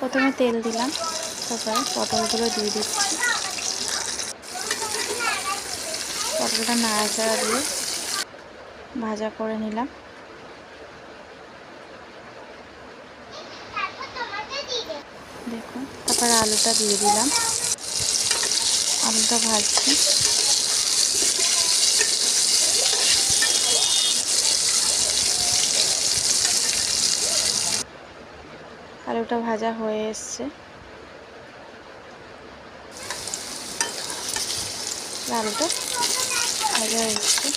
প্রথমে তেল দিলাম, তারপরে পটলগুলো দিয়ে দিচ্ছি। পটলটা নাড়াচাড়া দিয়ে ভাজা করে নিলাম। দেখুন, তারপরে আলুটা দিয়ে দিলাম, আলুটা ভাজছি। আলুটা ভাজা হয়ে এসছে, আলুটা ভাজা হয়েছে,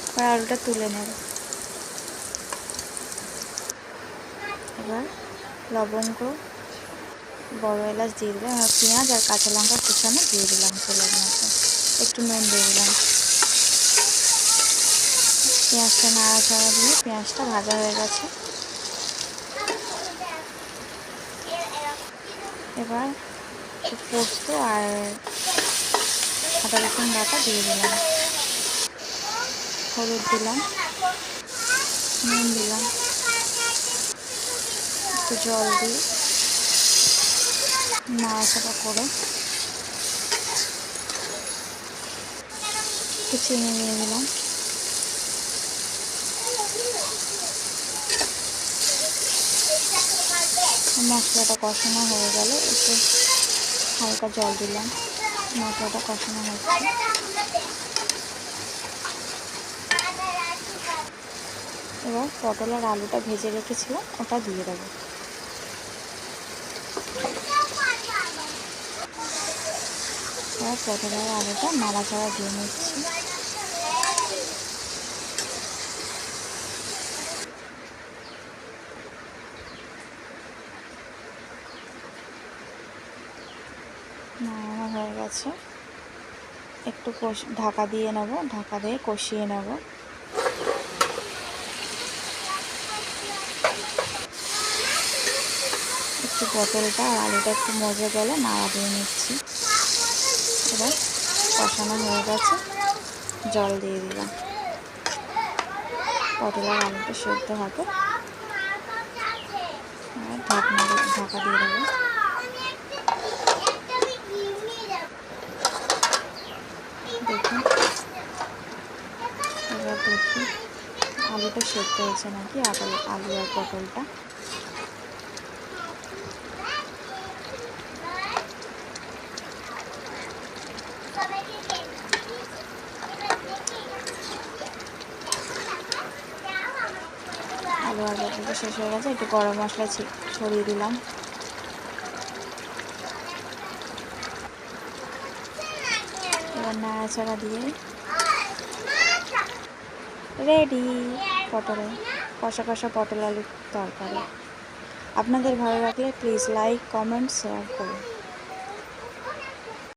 এবার আলুটা তুলে নেব। এবার লবঙ্গ, বড় এলাচ দিয়ে দিলাম, আর পেঁয়াজ আর কাঁচা লঙ্কা কুচানো দিয়ে দিলাম তেলের মধ্যে, একটু নুন দিয়ে দিলাম। পেঁয়াজটা নাড়াচাড়া দিয়ে পেঁয়াজটা ভাজা হয়ে গেছে। এবার পোস্ত আর আদা রসুন বাটা দিয়ে দিলাম, হলুদ দিলাম, নুন দিলাম, একটু জল দিয়ে নাড়াচাড়া করে একটু চিনি দিয়ে দিলাম। মশলাটা কষানো হয়ে গেল, একটু হালকা জল দিলাম, মশলাটা কষানো হচ্ছে। এবার পটল আর আলুটা ভেজে রেখেছিলাম, ওটা দিয়ে দেবো। এবার পটল আর আলুটা নাড়াচাড়া দিয়ে নিচ্ছি। নাড়ানো হয়ে গেছে, একটু ঢাকা দিয়ে নেব, ঢাকা দিয়ে কষিয়ে নেব। একটু পটলটা আর আলুটা একটু মজে গেলে নাড়া দিয়ে নিচ্ছি। এবার কষানো হয়ে গেছে, জল দিয়ে দিলাম, পটল আর আলুটা সেদ্ধ হবে। আর ঢাকা দিয়ে দেবো। দেখুন, এবার দেখি আলুটা সেদ্ধ হয়েছে নাকি, আলু আর পটলটা। আলু আর পটলটা শেষ হয়ে গেছে, একটু গরম মশলা ছড়িয়ে দিলাম। এবার নাড়াচাড়া দিয়ে রেডি কষা কষা পটল আলুর তরকারি। আপনাদের ভালো লাগলে প্লিজ লাইক, কমেন্ট, শেয়ার করুন।